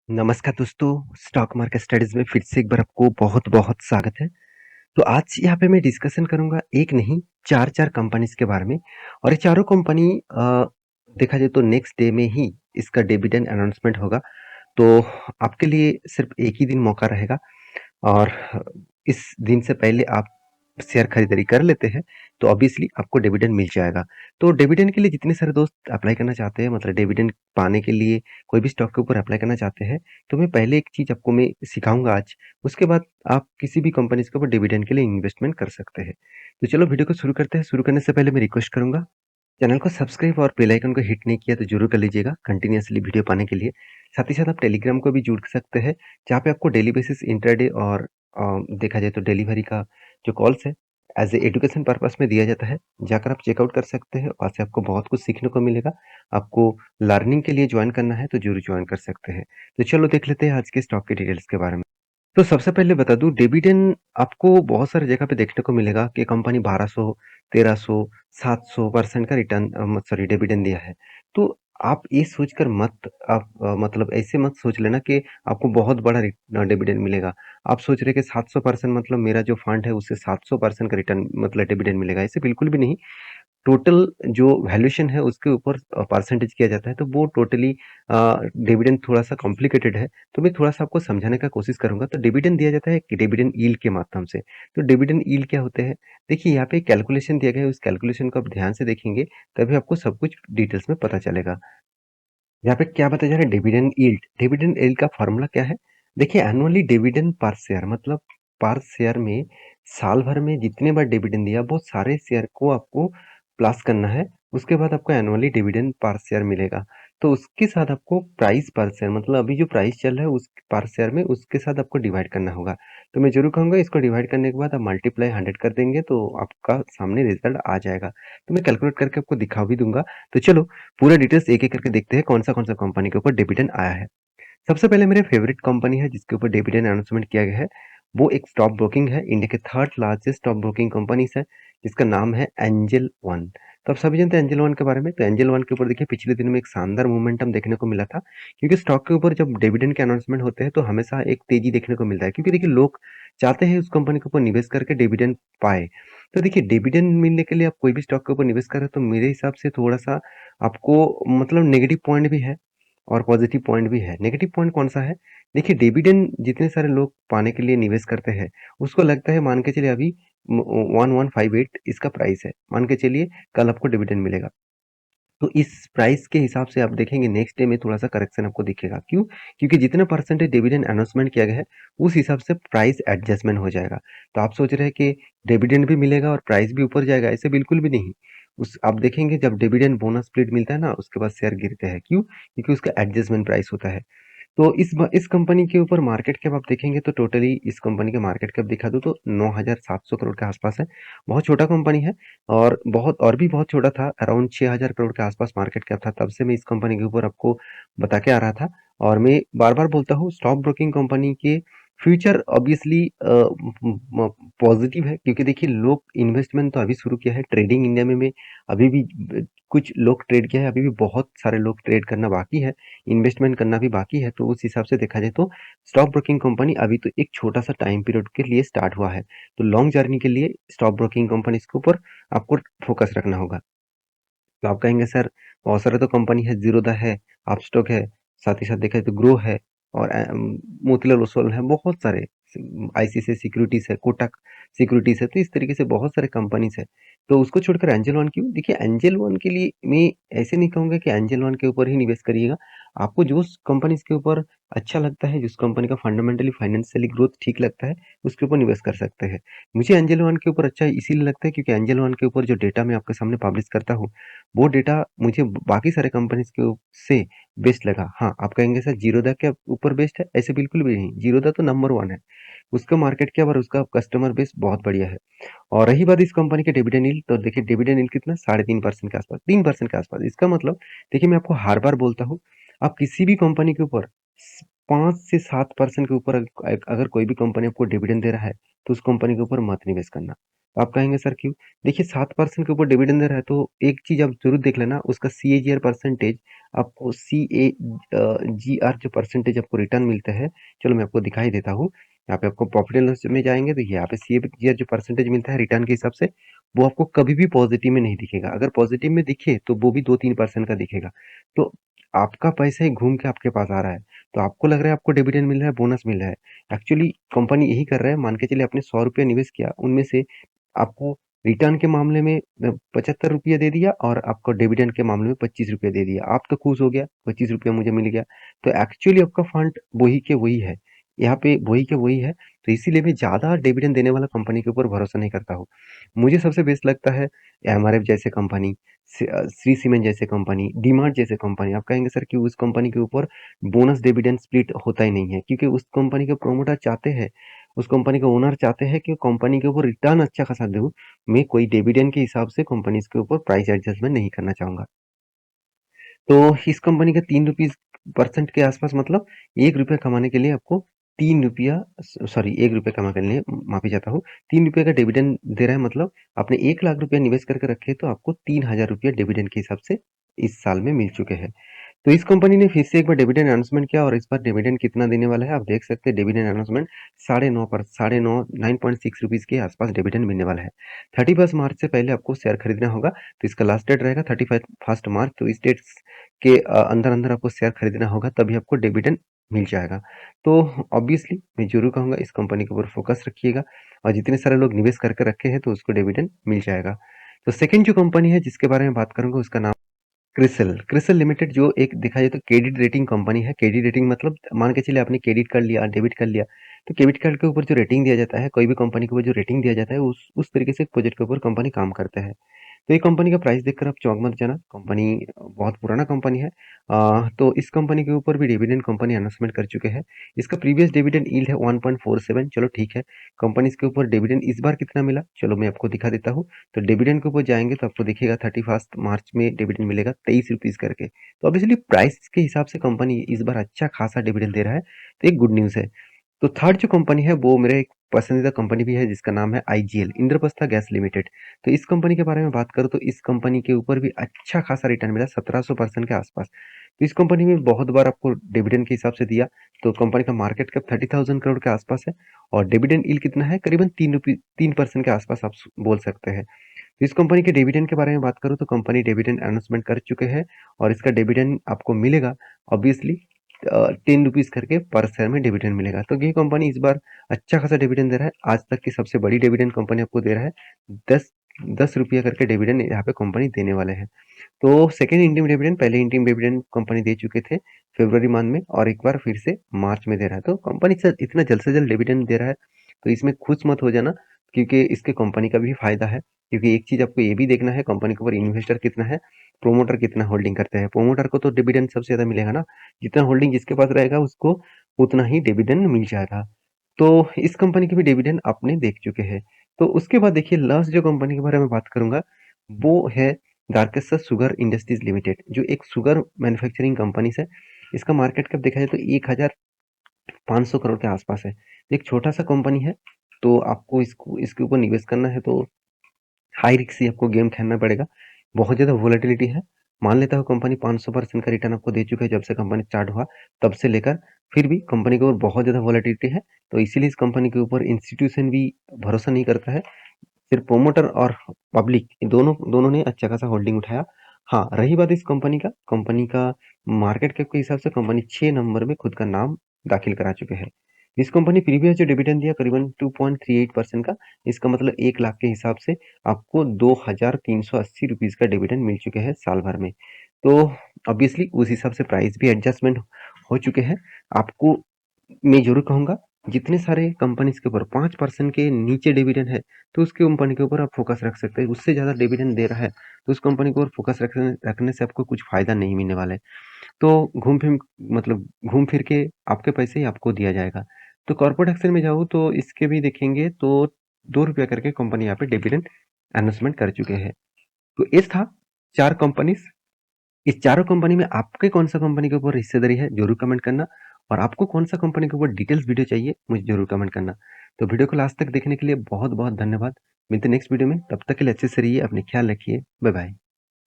नमस्कार दोस्तों, stock market studies में फिर से एक बार आपको बहुत-बहुत स्वागत है। तो आज यहाँ पे मैं डिस्कशन करूँगा एक नहीं 4-4 कंपनीज़ के बारे में और ये चारों कंपनी देखा जाए तो नेक्स्ट डे में ही इसका डिविडेंड अनाउंसमेंट होगा। तो आपके लिए सिर्फ़ एक ही दिन मौका रहेगा और इस दिन से पहले आप शेयर खरीदारी कर लेते हैं, तो ऑब्वियसली आपको डिविडेंड मिल जाएगा। तो डिविडेंड के लिए जितने सारे दोस्त अप्लाई करना चाहते हैं मतलब डिविडेंड पाने के लिए कोई भी स्टॉक के ऊपर अप्लाई करना चाहते हैं, तो मैं पहले एक चीज़ आपको मैं सिखाऊँगा आज, उसके बाद आप किसी भी कंपनीज़ के ऊपर डिविडेंड के लिए इन्वेस्टमेंट कर सकते हैं। तो चलो वीडियो को शुरू करते हैं, शुरू करने से पहले मैं रिक्वेस्ट करूँगा, चैनल को सब्सक्राइब और बेल आइकन को हिट नहीं किया तो ज़रूर कर लीजिएगा कंटिन्यूअसली वीडियो पाने के लिए। साथ ही साथ आप टेलीग्राम को भी जुड़ सकते हैं, जहाँ पे आपको डेली बेसिस इंट्राडे और देखा जाए तो डिलीवरी का जो कॉल्स है, एज़ ए एजुकेशन पर्पस में दिया जाता है। जाकर आप चेकआउट कर सकते हैं, वहाँ से आपको बहुत कुछ सीखने को मिलेगा। आपको लर्निंग के लिए जॉइन करना है तो ज़रूर जॉइन कर सकते हैं। तो चलो देख लेते हैं आज के स्टॉक की डिटेल्स के बारे में। तो सबसे पहले बता दूँ डिविडेंड आपको बहुत सारी जगह पे देखने को मिलेगा कि कंपनी 1200, 1300, 700% का रिटर्न सॉरी डिविडेंड दिया है। तो आप ये सोचकर मत आप मतलब ऐसे मत सोच लेना कि आपको बहुत बड़ा डिविडेंड मिलेगा। आप सोच रहे हैं कि 700% मतलब मेरा जो फंड है उससे 700% का रिटर्न मतलब डिविडेंड मिलेगा, ऐसे बिल्कुल भी नहीं। टोटल जो वैल्यूएशन है उसके ऊपर परसेंटेज किया जाता है तो वो टोटली डिविडेंड थोड़ा-सा कॉम्प्लिकेटेड है, तो मैं थोड़ा-सा आपको समझाने का कोशिश करूँगा। तो डिविडेंड दिया जाता है कि डिविडेंड यील्ड के माध्यम से। तो डिविडेंड यील्ड क्या होते हैं? देखिए यहाँ पे कैलकुलेशन दिया गया है, उस कैलकुलेशन को आप ध्यान से देखेंगे, तभी आपको सब कुछ डिटेल्स में पता चलेगा। यहाँ पे क्या बताया जा रहा है डिविडेंड यील्ड। डिविडेंड यील्ड का फॉर्मूला क्या है? देखिए एनुअली डिविडेंड पर शेयर मतलब पर शेयर में साल भर में जितने बार डिविडेंड दिया वो सारे शेयर को आपको प्लस करना है। उसके बाद आपको एनुअली डिविडेंड पर शेयर मिलेगा। तो उसके साथ आपको प्राइस पर शेयर मतलब अभी जो प्राइस चल रहा है उस पर शेयर में उसके साथ आपको डिवाइड करना होगा। तो मैं ज़रूर कहूँगा इसको डिवाइड करने के बाद आप मल्टीप्लाई 100 कर देंगे तो आपका सामने रिज़ल्ट आ जाएगा। तो मैं कैलकुलेट करके आपको दिखा भी दूँगा। तो चलो पूरा डिटेल्स एक-एक करके देखते हैं कौन-सा कंपनी के ऊपर डिविडेंड आया है। सबसे पहले मेरे फेवरेट कंपनी है जिसके ऊपर डिविडेंड अनाउंसमेंट किया गया है, वो एक स्टॉक ब्रोकिंग है, इंडिया के third largest stock broking companies है, जिसका नाम है एंजल वन। तो आप सभी जानते हैं एंजल वन के बारे में, तो एंजल वन के ऊपर देखिए पिछले दिन में एक शानदार मोमेंटम देखने को मिला था, क्योंकि स्टॉक के ऊपर जब डिविडेंड के अनाउंसमेंट होते हैं तो हमेशा एक तेज़ी देखने को मिलता है, क्योंकि देखिए लोग चाहते हैं उस कंपनी के ऊपर निवेश करके डिविडेंड पाएँ। तो देखिए डिविडेंड मिलने के लिए आप कोई भी स्टॉक के ऊपर निवेश करें तो मेरे हिसाब से थोड़ा-सा आपको मतलब नेगेटिव पॉइंट भी है और पॉजिटिव पॉइंट भी है। नेगेटिव पॉइंट कौन-सा है? देखिए डिविडेंड जितने सारे लोग पाने के लिए निवेश करते हैं, उसको लगता है मान के चलिए अभी 1158 इसका प्राइस है। मान के चलिए कल आपको डिविडेंड मिलेगा। तो इस प्राइस के हिसाब से आप देखेंगे नेक्स्ट डे में थोड़ा-सा करेक्शन आपको दिखेगा। क्यों? क्योंकि जितना परसेंटेज डिविडेंड अनाउंसमेंट किया गया है, उस हिसाब से प्राइस एडजस्टमेंट हो जाएगा। तो आप सोच रहे हैं कि डिविडेंड भी मिलेगा और प्राइस भी ऊपर जाएगा, ऐसे बिल्कुल भी नहीं। उस आप देखेंगे जब डिविडेंड बोनस स्प्लिट मिलता है ना, उसके बाद शेयर गिरते हैं। क्यों? क्योंकि उसका एडजस्टमेंट प्राइस होता है। तो इस कंपनी के ऊपर मार्केट कैप आप देखेंगे तो टोटली इस कंपनी का मार्केट कैप दिखा दूँ तो 9,700 करोड़ के आसपास है। बहुत छोटा कंपनी है और बहुत और भी बहुत छोटा था, अराउंड 6,000 करोड़ के आसपास मार्केट कैप था। तब से मैं इस कंपनी के ऊपर आपको बता के आ रहा था और मैं बार-बार बोलता हूँ स्टॉक ब्रोकिंग कंपनी के फ्यूचर ऑब्वियसली पॉजिटिव है, क्योंकि देखिए लोग इन्वेस्टमेंट तो अभी शुरू किया है। ट्रेडिंग इंडिया में अभी भी कुछ लोग ट्रेड किया है, अभी भी बहुत सारे लोग ट्रेड करना बाकी है। इन्वेस्टमेंट करना भी बाकी है, तो उस हिसाब से देखा जाए तो स्टॉक ब्रोकिंग कंपनी अभी तो एक छोटा-सा टाइम पीरियड के लिए स्टार्ट हुआ है। तो लॉन्ग जर्नी के लिए स्टॉक ब्रोकिंग कंपनीज़ के ऊपर आपको फोकस रखना होगा। तो आप कहेंगे सर बहुत सारे तो कंपनी है, ज़ीरोधा है, अपस्टॉक है, साथ ही साथ देखा जाए तो ग्रो है और मोतीलाल ओस्वाल है, बहुत सारे आईसीआईसीआई सिक्योरिटीज़ है, कोटक सिक्योरिटीज़ है, तो इस तरीके से बहुत सारे कंपनीज़ है। तो उसको छोड़कर एंजल वन क्यों? देखिए एंजल वन के लिए मैं ऐसे नहीं कहूँगा कि एंजल वन के ऊपर ही निवेश करिएगा। आपको जो कंपनीज़ के ऊपर अच्छा लगता है, जिस कंपनी का फंडामेंटली फाइनेंशियली ग्रोथ ठीक लगता है, उसके ऊपर निवेश कर सकते हैं। मुझे एंजल वन के ऊपर अच्छा इसीलिए लगता है क्योंकि एंजल वन के ऊपर जो डेटा मैं आपके सामने पब्लिश करता हूँ, वो डेटा मुझे बाकी सारे कंपनीज़ के से बेस्ट लगा। हाँ, आप कहेंगे सर ज़ीरोधा के ऊपर बेस्ट है? ऐसे बिल्कुल भी नहीं, ज़ीरोधा तो नंबर 1 है। उसका मार्केट कैप और उसका कस्टमर बेस बहुत बढ़िया है। और रही बात इस कंपनी के डिविडेंड यील्ड, तो देखिए डिविडेंड यील्ड कितना 3.5% के आसपास, 3% के आसपास। इसका मतलब देखिए मैं आपको हर बार बोलता हूँ, आप किसी भी कंपनी के ऊपर 5 से 7% के ऊपर अगर कोई भी कंपनी आपको डिविडेंड दे रहा है, तो उस कंपनी के ऊपर मत निवेश करना। तो आप कहेंगे सर क्यों? देखिए 7% के ऊपर डिविडेंड दे रहा है तो एक चीज़ आप ज़रूर देख लेना उसका सीएजीआर परसेंटेज आपको जीआर जो परसेंटेज आपको रिटर्न मिलता है, चलो मैं आपको दिखाई देता हूँ। यहाँ पे आपको प्रॉफिट एंड लॉस में जाएँगे तो यहाँ पे सीएजीआर जो परसेंटेज मिलता है रिटर्न के हिसाब से, वो आपको कभी भी पॉज़िटिव में नहीं दिखेगा। अगर पॉज़िटिव में दिखे तो वो भी 2-3% का दिखेगा। तो आपका पैसा ही घूम के आपके पास आ रहा है, तो आपको लग रहा है आपको डिविडेंड मिल रहा है, बोनस मिल रहा है। एक्चुअली कंपनी यही कर रहा है, मान के चलिए आपने ₹100 निवेश किया, उनमें से आपको रिटर्न के मामले में ₹75 दे दिया और आपको डिविडेंड के मामले में ₹25 दे दिया। आप तो खुश हो गया, ₹25 मुझे मिल गया। तो एक्चुअली आपका फंड वही के वही है। यहाँ पे वही के वही है, तो इसीलिए मैं ज़्यादा डिविडेंड देने वाला कंपनी के ऊपर भरोसा नहीं करता हूँ। मुझे सबसे बेस्ट लगता है एमआरएफ जैसे कंपनी, श्री सीमेंट जैसे कंपनी, डी-मार्ट जैसे कंपनी। आप कहेंगे सर कि उस कंपनी के ऊपर बोनस डिविडेंड स्प्लिट होता ही नहीं है, क्योंकि उस कंपनी के प्रोमोटर चाहते हैं, उस कंपनी के ओनर चाहते हैं कि कंपनी के ऊपर रिटर्न अच्छा खासा दूँ। मैं कोई डिविडेंड के हिसाब से कंपनीज़ के ऊपर प्राइस एडजस्टमेंट नहीं करना चाहूँगा। तो इस कंपनी का ₹3 के आसपास मतलब ₹1 कमाने के लिए आपको ₹3 सॉरी ₹1 कमाने के लिए माफ़ी चाहता हूँ, ₹3 का डिविडेंड दे रहा है, मतलब आपने ₹1,00,000 निवेश करके रखे तो आपको ₹3000 डिविडेंड के हिसाब से इस साल में मिल चुके हैं। तो इस कंपनी ने फिर से एक बार डिविडेंड अनाउंसमेंट किया और इस बार डिविडेंड कितना देने वाला है आप देख सकते हैं। डिविडेंड अनाउंसमेंट साढ़े नौ 9.6 रुपीज़ के आसपास डिविडेंड मिलने वाला है। 31 मार्च से पहले आपको शेयर खरीदना होगा, तो इसका लास्ट डेट रहेगा 31 मार्च। तो इस डेट के अंदर अंदर आपको शेयर खरीदना होगा, तभी आपको डिविडेंड मिल जाएगा। तो ऑब्वियसली मैं जरूर कहूँगा इस कंपनी के ऊपर फोकस रखिएगा, और जितने सारे लोग निवेश करके रखे हैं तो उसको डिविडेंड मिल जाएगा। तो सेकंड जो कंपनी है जिसके बारे में बात करूंगा उसका नाम क्रिसिल। क्रिसिल लिमिटेड जो एक देखा जाए तो क्रेडिट रेटिंग कंपनी है। क्रेडिट रेटिंग मतलब मान के चलिए आपने क्रेडिट कार्ड लिया, डेबिट कार्ड लिया, तो क्रेडिट कार्ड के ऊपर जो रेटिंग दिया जाता है, कोई भी कंपनी के ऊपर जो रेटिंग दिया जाता है, उस तरीके से प्रोजेक्ट के ऊपर कंपनी काम करता है। तो ये कंपनी का प्राइस देखकर आप चौंक मत जाना, कंपनी बहुत पुराना कंपनी है। तो इस कंपनी के ऊपर भी डिविडेंड कंपनी अनाउंसमेंट कर चुके हैं। इसका प्रीवियस डिविडेंड यील्ड है 1.47। चलो ठीक है, कंपनी इसके ऊपर डिविडेंड इस बार कितना मिला, चलो मैं आपको दिखा देता हूँ। तो डिविडेंड के ऊपर जाएंगे तो आपको दिखेगा 31 मार्च में डिविडेंड मिलेगा ₹23 करके। तो ऑब्वियसली प्राइस के हिसाब से कंपनी इस बार अच्छा खासा डिविडेंड दे रहा है, तो एक गुड न्यूज़ है। तो थर्ड जो कंपनी है वो मेरे एक पसंदीदा कंपनी भी है, जिसका नाम है आईजीएल, इंद्रप्रस्थ गैस लिमिटेड। तो इस कंपनी के बारे में बात करूँ तो इस कंपनी के ऊपर भी अच्छा खासा रिटर्न मिला 1700% के आसपास। तो इस कंपनी में बहुत बार आपको डिविडेंड के हिसाब से दिया। तो कंपनी का मार्केट कैप 30,000 करोड़ के आसपास है, और डिविडेंड यील्ड कितना है, करीबन 3% के आसपास आप बोल सकते हैं। तो इस कंपनी के डिविडेंड के बारे में बात करूँ तो कंपनी डिविडेंड अनाउंसमेंट कर चुके हैं, और इसका डिविडेंड आपको मिलेगा ऑब्वियसली ₹10 करके पर शेयर में डिविडेंड मिलेगा। तो ये कंपनी इस बार अच्छा खासा डिविडेंड दे रहा है, आज तक की सबसे बड़ी डिविडेंड कंपनी आपको दे रहा है। 10 ₹10 करके डिविडेंड यहाँ पे कंपनी देने वाले हैं। तो सेकंड इंटीम डिविडेंड, पहले इंटीम डिविडेंड कंपनी दे चुके थे फरवरी मंथ में, और एक बार फिर से मार्च में दे रहा है। तो कंपनी इतना जल्द से जल्द डिविडेंड दे रहा है, तो इसमें खुश मत हो जाना, क्योंकि इसके कंपनी का भी फायदा है। क्योंकि एक चीज आपको ये भी देखना है, कंपनी के ऊपर इन्वेस्टर कितना है, प्रोमोटर कितना होल्डिंग करते हैं। प्रोमोटर को तो डिविडेंड सबसे ज्यादा मिलेगा ना, जितना होल्डिंग जिसके पास रहेगा उसको उतना ही डिविडेंड मिल जाएगा। तो इस कंपनी के भी डिविडेंड आपने देख चुके हैं। तो उसके बाद देखिए लास्ट जो कंपनी के बारे में बात करूंगा वो है दारकेश्वर शुगर इंडस्ट्रीज लिमिटेड, जो एक शुगर मैन्युफैक्चरिंग कंपनी है। इसका मार्केट कैप देखा जाए तो 1500 करोड़ के आसपास है। एक छोटा सा कंपनी है, तो आपको इसको इसके ऊपर निवेश करना है तो हाई रिस्क से आपको गेम खेलना पड़ेगा। बहुत ज़्यादा वोलेटिलिटी है। मान लेता हूँ कंपनी 500% का रिटर्न आपको दे चुका है जब से कंपनी स्टार्ट हुआ, तब से लेकर। फिर भी कंपनी के ऊपर बहुत ज़्यादा वोलेटिलिटी है, तो इसीलिए इस कंपनी के ऊपर इंस्टीट्यूशन भी भरोसा नहीं करता है। सिर्फ प्रोमोटर और पब्लिक दोनों दोनों ने अच्छा खासा होल्डिंग उठाया। हाँ, रही बात इस कंपनी का मार्केट कैप के हिसाब से कंपनी 6 नंबर में खुद का नाम दाखिल करा चुके हैं। इस कंपनी प्रीवियस जो डिविडेंड दिया करीबन 2.38% का, इसका मतलब 1 लाख के हिसाब से आपको ₹2380 का डिविडेंड मिल चुके हैं साल भर में। तो ऑब्वियसली उस हिसाब से प्राइस भी एडजस्टमेंट हो चुके हैं। आपको मैं ज़रूर कहूँगा, जितने सारे कंपनीज़ के ऊपर 5% के नीचे डिविडेंड है, तो उसके कंपनी के ऊपर आप फ़ोकस रख सकते हैं। उससे ज़्यादा डिविडेंड दे रहा है, तो उस कंपनी के ऊपर फ़ोकस रखने से आपको कुछ फ़ायदा नहीं मिलने वाला है। तो घूम फिर के आपके पैसे ही आपको दिया जाएगा। तो कॉर्पोरेट एक्शन में जाऊँ तो इसके भी देखेंगे तो ₹2 करके कंपनी यहाँ पे डिविडेंड अनाउंसमेंट कर चुके हैं। तो ये था 4 कंपनीज़। इस चारों कंपनी में आपके कौन सा कंपनी के ऊपर हिस्सेदारी है, जरूर कमेंट करना। और आपको कौन-सा कंपनी के ऊपर डिटेल्स वीडियो चाहिए, मुझे ज़रूर कमेंट करना। तो वीडियो को लास्ट तक देखने के लिए बहुत-बहुत धन्यवाद। मिलते हैं नेक्स्ट वीडियो में, तब तक के लिए अच्छे से रहिए, अपने ख्याल रखिए। Bye bye.